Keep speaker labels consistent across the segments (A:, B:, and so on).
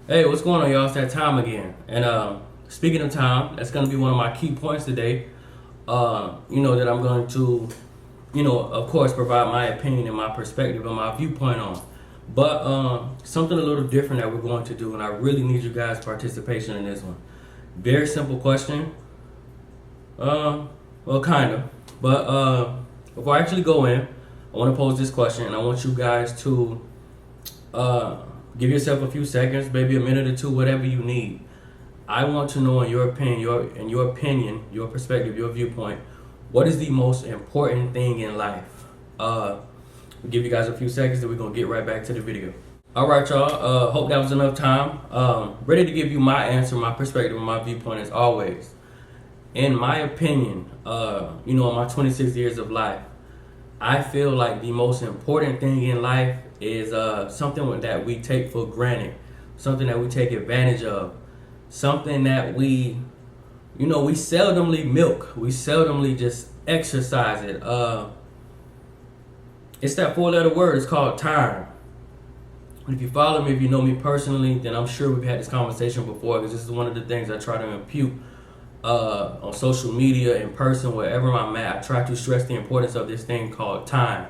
A: Hey, what's going on, y'all? It's that time again. And speaking of time, that's going to be one of my key points today. That I'm going to, of course, provide my opinion and my perspective and my viewpoint on. But something a little different that we're going to do, and I really need you guys' participation in this one. Very simple question. Well, kind of. But before I actually go in, I want to pose this question, and I want you guys to give yourself a few seconds, maybe a minute or two, whatever you need. I want to know, in your opinion, your perspective, your viewpoint, what is the most important thing in life? We'll give you guys a few seconds, and we're gonna get right back to the video. All right, y'all. Hope that was enough time. Ready to give you my answer, my perspective, and my viewpoint as always. In my opinion, in my 26 years of life, I feel like the most important thing in life is something that we take for granted, something that we take advantage of, something that we seldomly milk, we seldomly just exercise it. It's that four-letter word. It's called time. If you follow me, if you know me personally, then I'm sure we've had this conversation before, because this is one of the things I try to impute on social media, in person, wherever I'm at. I try to stress the importance of this thing called time.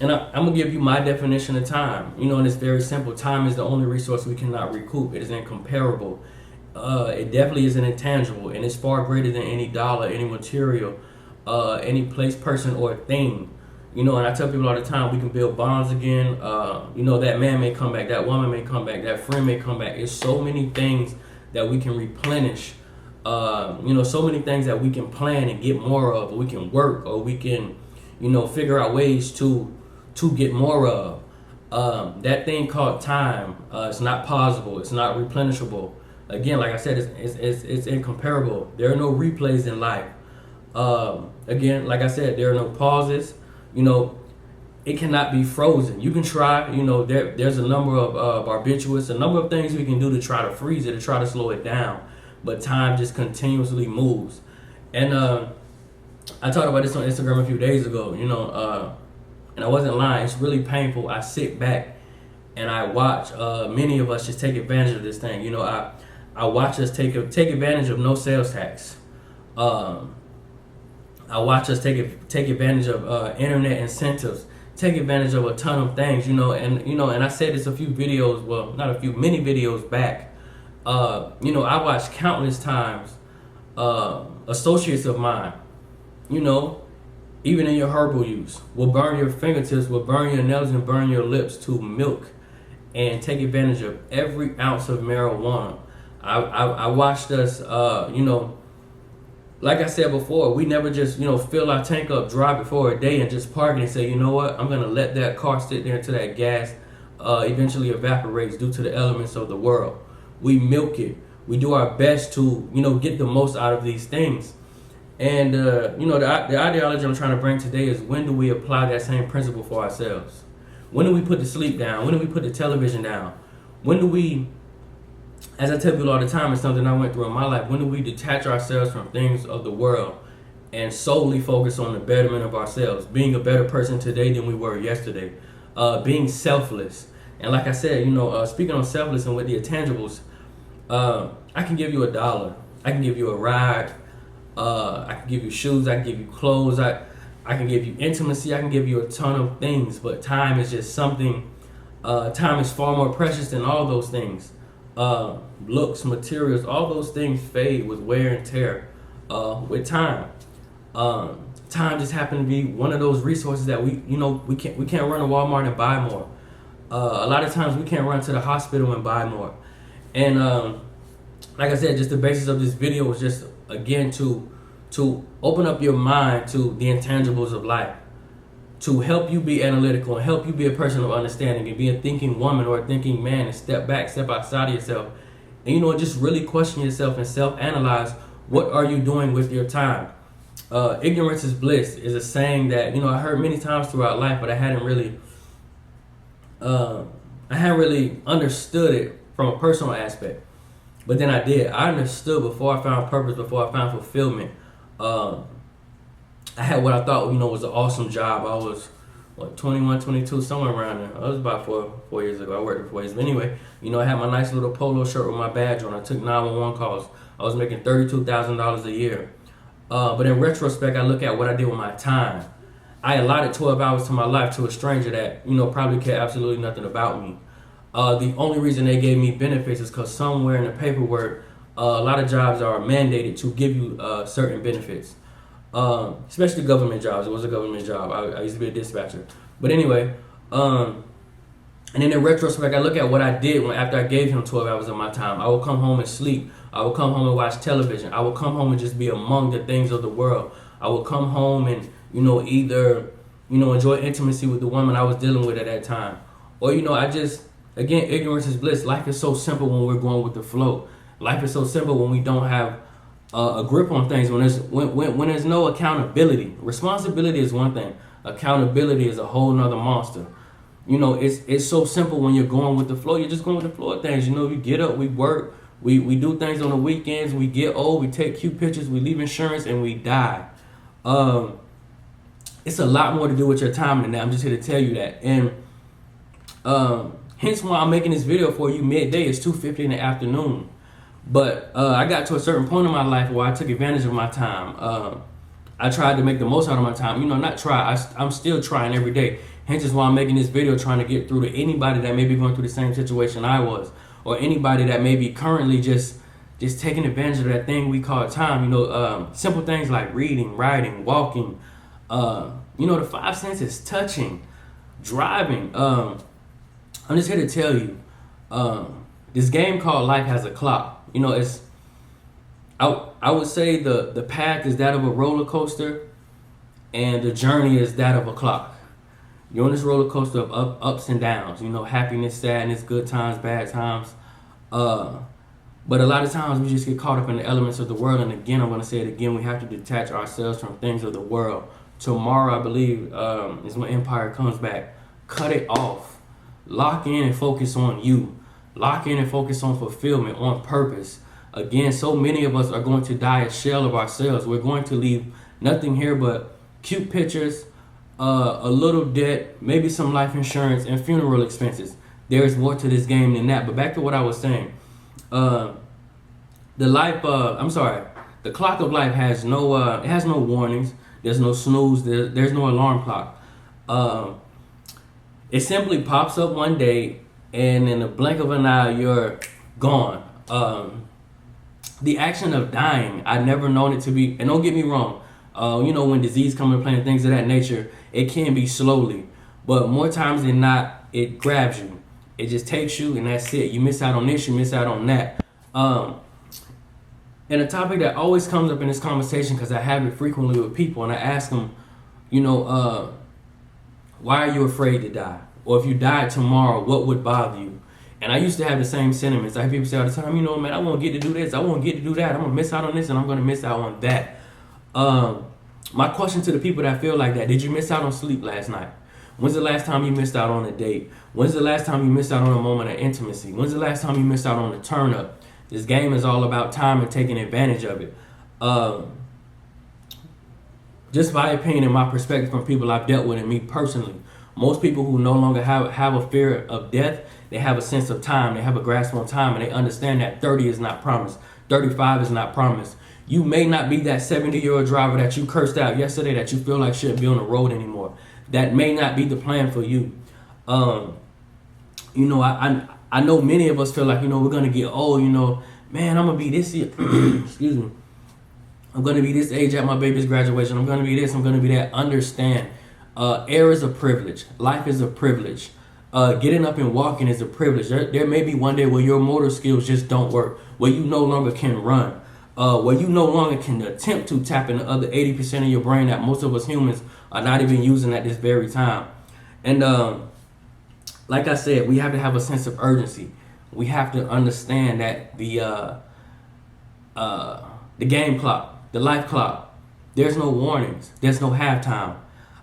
A: And I'm going to give you my definition of time. And it's very simple. Time is the only resource we cannot recoup. It is incomparable. It definitely is an intangible, and it's far greater than any dollar, any material, any place, person, or thing. And I tell people all the time, we can build bonds again. That man may come back, that woman may come back, that friend may come back. It's so many things that we can replenish. So many things that we can plan and get more of, or we can work, or we can, figure out ways to get more of. That thing called time, it's not pausable, it's not replenishable. Again, like I said, it's incomparable. There are no replays in life. Again, like I said, there are no pauses. It cannot be frozen. You can try, there's a number of barbiturates, a number of things we can do to try to freeze it, to try to slow it down. But time just continuously moves. And I talked about this on Instagram a few days ago, and I wasn't lying. It's really painful. I sit back and I watch many of us just take advantage of this thing. I watch us take advantage of no sales tax. I watch us take advantage of internet incentives, take advantage of a ton of things, and I said this a few videos, well, not a few, many videos back. I watched countless times associates of mine, even in your herbal use, will burn your fingertips, will burn your nails, and burn your lips to milk and take advantage of every ounce of marijuana. I watched us, like I said before, we never just, fill our tank up dry before a day and just park it and say, you know what, I'm going to let that car sit there until that gas eventually evaporates due to the elements of the world. We milk it. We do our best to, get the most out of these things. And, the ideology I'm trying to bring today is, when do we apply that same principle for ourselves? When do we put the sleep down? When do we put the television down? When do we, as I tell people all the time, it's something I went through in my life, when do we detach ourselves from things of the world and solely focus on the betterment of ourselves, being a better person today than we were yesterday, being selfless? And like I said, speaking on selfless and with the intangibles, I can give you $1. I can give you a ride. I can give you shoes. I can give you clothes. I can give you intimacy. I can give you a ton of things. But time is just something. Time is far more precious than all those things. Looks, materials, all those things fade with wear and tear. With time, time just happened to be one of those resources that we can't run to Walmart and buy more. A lot of times we can't run to the hospital and buy more. And like I said, just the basis of this video was just, again, to open up your mind to the intangibles of life, to help you be analytical and help you be a person of understanding and be a thinking woman or a thinking man, and step back, step outside of yourself, and just really question yourself and self-analyze. What are you doing with your time? Ignorance is bliss is a saying that I heard many times throughout life, but I hadn't really understood it from a personal aspect. But then I did. I understood before I found purpose, before I found fulfillment. I had what I thought was an awesome job. I was 21, 22, somewhere around there. It was about 4 years ago. I worked for 4 years. But anyway, I had my nice little polo shirt with my badge on. I took 911 calls. I was making $32,000 a year. But in retrospect, I look at what I did with my time. I allotted 12 hours to my life to a stranger that, probably cared absolutely nothing about me. The only reason they gave me benefits is because somewhere in the paperwork, a lot of jobs are mandated to give you certain benefits. Especially government jobs. It was a government job. I used to be a dispatcher. But anyway, and then in retrospect, I look at what I did after I gave him 12 hours of my time. I would come home and sleep. I would come home and watch television. I would come home and just be among the things of the world. I would come home and, either, enjoy intimacy with the woman I was dealing with at that time. Or, again, ignorance is bliss. Life is so simple when we're going with the flow. Life is so simple when we don't have a grip on things, when there's no accountability. Responsibility is one thing. Accountability is a whole nother monster. It's so simple when you're going with the flow. You're just going with the flow of things. You get up, we work, we do things on the weekends, we get old, we take cute pictures, we leave insurance, and we die. It's a lot more to do with your time than that. I'm just here to tell you that. And hence why I'm making this video for you midday. It's 2:50 in the afternoon. But I got to a certain point in my life where I took advantage of my time. I tried to make the most out of my time. I'm still trying every day. Hence is why I'm making this video, trying to get through to anybody that may be going through the same situation I was, or anybody that may be currently just taking advantage of that thing we call time. Simple things like reading, writing, walking. The 5 senses: touching, driving. I'm just here to tell you, this game called life has a clock. I would say the path is that of a roller coaster, and the journey is that of a clock. You're on this roller coaster of ups and downs. Happiness, sadness, good times, bad times. But a lot of times we just get caught up in the elements of the world. And again, I'm going to say it again, we have to detach ourselves from things of the world. Tomorrow, I believe, is when Empire comes back. Cut it off. Lock in and focus on you. Lock in and focus on fulfillment, on purpose. Again, so many of us are going to die a shell of ourselves. We're going to leave nothing here but cute pictures, a little debt, maybe some life insurance, and funeral expenses. There is more to this game than that. But back to what I was saying. The clock of life has no warnings. There's no snooze. There's no alarm clock. It simply pops up one day, and in the blink of an eye, you're gone. The action of dying, I've never known it to be, and don't get me wrong, when disease comes into play and things of that nature, it can be slowly, but more times than not, it grabs you. It just takes you, and that's it. You miss out on this, you miss out on that. And a topic that always comes up in this conversation, because I have it frequently with people, and I ask them, why are you afraid to die? Or if you died tomorrow, what would bother you? And I used to have the same sentiments. I hear people say all the time, man, I won't get to do this. I won't get to do that. I'm going to miss out on this, and I'm going to miss out on that. My question to the people that feel like that, did you miss out on sleep last night? When's the last time you missed out on a date? When's the last time you missed out on a moment of intimacy? When's the last time you missed out on a turn up? This game is all about time and taking advantage of it. Just my opinion and my perspective from people I've dealt with and me personally, most people who no longer have a fear of death, they have a sense of time. They have a grasp on time, and they understand that 30 is not promised. 35 is not promised. You may not be that 70-year-old driver that you cursed out yesterday that you feel like shouldn't be on the road anymore. That may not be the plan for you. I know many of us feel like, we're going to get old, man, I'm going to be this year. Excuse me. I'm going to be this age at my baby's graduation. I'm going to be this. I'm going to be that. Understand. Air is a privilege. Life is a privilege. Getting up and walking is a privilege. There may be one day where your motor skills just don't work, where you no longer can run, where you no longer can attempt to tap into the other 80% of your brain that most of us humans are not even using at this very time. And like I said, we have to have a sense of urgency. We have to understand that the game clock, the life clock, there's no warnings. There's no halftime.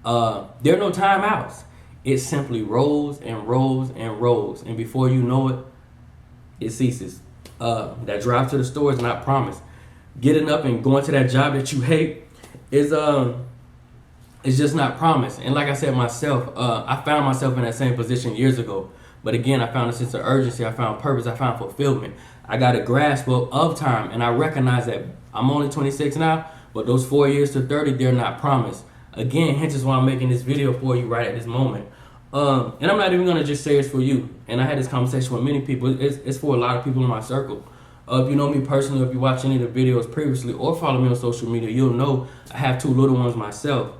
A: There are no timeouts. It simply rolls and rolls and rolls. And before you know it, it ceases. That drive to the store is not promised. Getting up and going to that job that you hate is It's just not promised. And like I said myself, I found myself in that same position years ago. But again, I found a sense of urgency. I found purpose. I found fulfillment. I got a grasp of time, and I recognize that I'm only 26 now, but those 4 years to 30, they're not promised. Again, hence is why I'm making this video for you right at this moment. And I'm not even gonna just say it's for you. And I had this conversation with many people. It's for a lot of people in my circle. If you know me personally, if you watch any of the videos previously or follow me on social media, you'll know I have 2 little ones myself.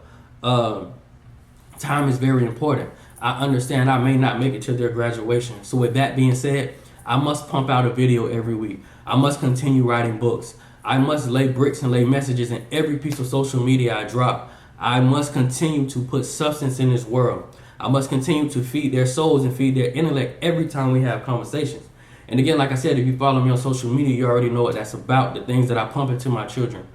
A: Time is very important. I understand I may not make it to their graduation. So with that being said, I must pump out a video every week. I must continue writing books. I must lay bricks and lay messages in every piece of social media I drop. I must continue to put substance in this world. I must continue to feed their souls and feed their intellect every time we have conversations. And again, like I said, if you follow me on social media, you already know what that's about, the things that I pump into my children.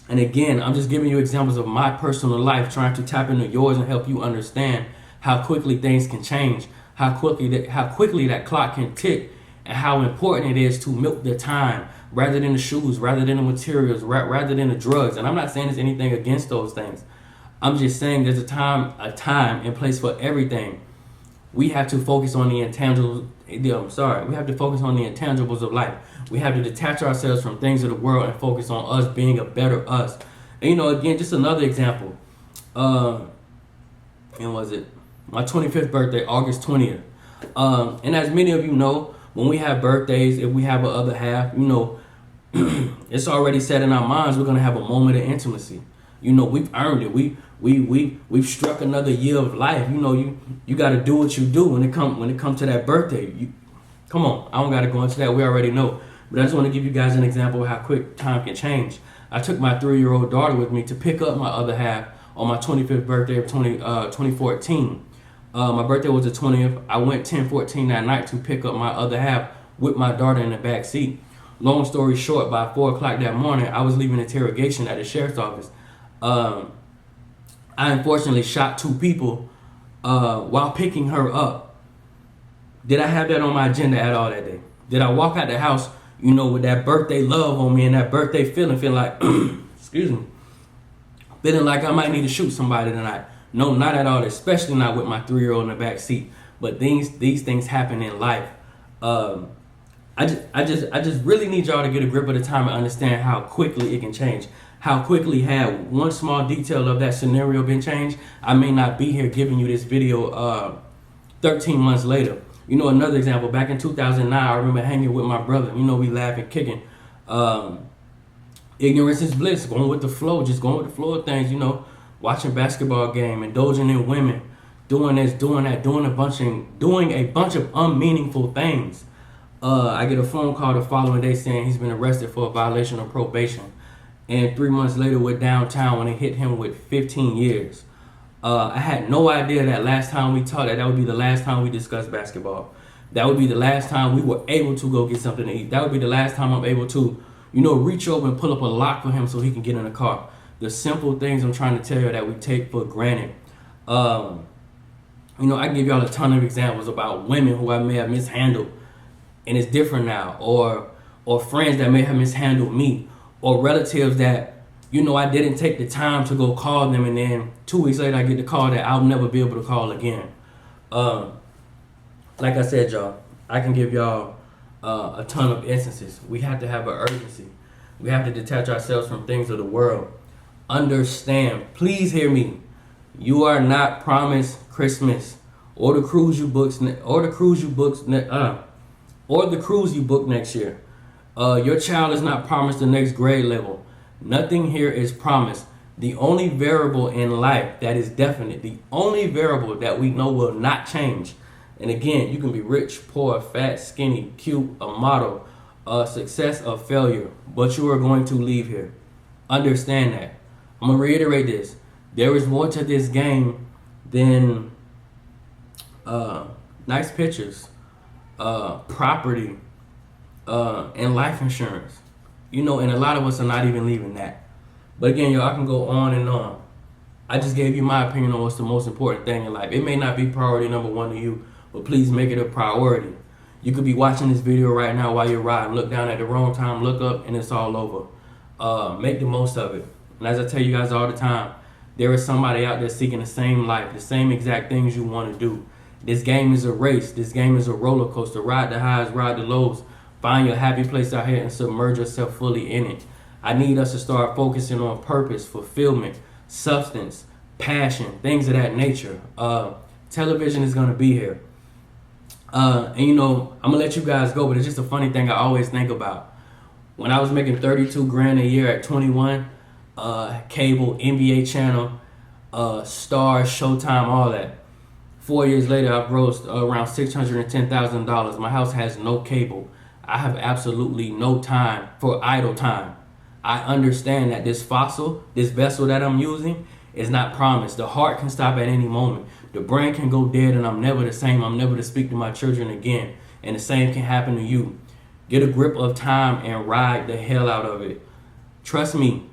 A: And again, I'm just giving you examples of my personal life, trying to tap into yours and help you understand how quickly things can change, how quickly that clock can tick, and how important it is to milk the time rather than the shoes, rather than the materials, rather than the drugs. And I'm not saying there's anything against those things. I'm just saying there's a time and place for everything. We have to focus on the intangibles. We have to focus on the intangibles of life. We have to detach ourselves from things of the world and focus on us being a better us. And again, just another example. And was it my 25th birthday, August 20th? And as many of you know, when we have birthdays, if we have a other half, it's already set in our minds we're gonna have a moment of intimacy. We've earned it. We've struck another year of life. You got to do what you do when it comes to that birthday. Come on, I don't got to go into that. We already know. But I just want to give you guys an example of how quick time can change. I took my 3-year-old daughter with me to pick up my other half on my 25th birthday of 2014. My birthday was the 20th. I went 10/14 that night to pick up my other half with my daughter in the back seat. Long story short, by 4 o'clock that morning, I was leaving interrogation at the sheriff's office. I unfortunately shot 2 people while picking her up. Did I have that on my agenda at all that day? Did I walk out the house, with that birthday love on me and that birthday feeling like, excuse me, feeling like I might need to shoot somebody tonight? No, not at all, especially not with my 3-year-old in the back seat. But these things happen in life. I just really need y'all to get a grip of the time and understand how quickly it can change. How quickly had one small detail of that scenario been changed, I may not be here giving you this video 13 months later. Another example, back in 2009, I remember hanging with my brother. We laughing, kicking. Ignorance is bliss, going with the flow, just going with the flow of things, watching basketball game, indulging in women, doing this, doing that, doing a bunch of unmeaningful things. I get a phone call the following day saying he's been arrested for a violation of probation. And 3 months later, we're downtown when they hit him with 15 years. I had no idea that last time we talked that would be the last time we discussed basketball. That would be the last time we were able to go get something to eat. That would be the last time I'm able to, reach over and pull up a lock for him so he can get in the car. The simple things I'm trying to tell you that we take for granted. I can give y'all a ton of examples about women who I may have mishandled, and it's different now, or friends that may have mishandled me, or relatives that, I didn't take the time to go call them, and then 2 weeks later I get the call that I'll never be able to call again. Like I said, y'all, I can give y'all a ton of instances. We have to have an urgency. We have to detach ourselves from things of the world. Understand, please hear me. You are not promised Christmas or the cruise you book next year. Your child is not promised the next grade level. Nothing here is promised. The only variable in life that is definite, the only variable that we know will not change. And again, you can be rich, poor, fat, skinny, cute, a model, success or failure, but you are going to leave here. Understand that. I'm going to reiterate this. There is more to this game than nice pictures, property, and life insurance. And a lot of us are not even leaving that. But again, y'all, I can go on and on. I just gave you my opinion on what's the most important thing in life. It may not be priority number 1 to you, but please make it a priority. You could be watching this video right now while you're riding. Look down at the wrong time, look up, and it's all over. Make the most of it. And as I tell you guys all the time, there is somebody out there seeking the same life, the same exact things you want to do. This game is a race. This game is a roller coaster. Ride the highs, ride the lows. Find your happy place out here and submerge yourself fully in it. I need us to start focusing on purpose, fulfillment, substance, passion, things of that nature. Television is going to be here. And you know, I'm going to let you guys go, but it's just a funny thing I always think about. When I was making 32 grand a year at 21, cable, NBA channel, Star, Showtime, all that. 4 years later, I've grossed around $610,000. My house has no cable. I have absolutely no time for idle time. I understand that this fossil, this vessel that I'm using, is not promised. The heart can stop at any moment. The brain can go dead and I'm never the same. I'm never to speak to my children again. And the same can happen to you. Get a grip of time and ride the hell out of it. Trust me,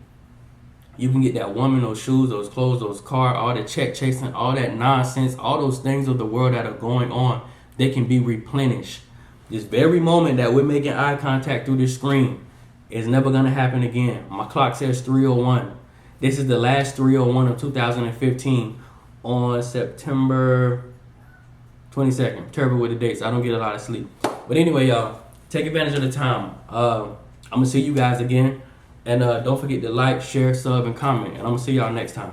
A: you can get that woman, those shoes, those clothes, those cars, all the check chasing, all that nonsense, all those things of the world that are going on, they can be replenished. This very moment that we're making eye contact through this screen is never going to happen again. My clock says 3:01. This is the last 3:01 of 2015 on September 22nd. Terrible with the dates. I don't get a lot of sleep. But anyway, y'all, take advantage of the time. I'm going to see you guys again. And don't forget to like, share, sub, and comment. And I'm going to see y'all next time.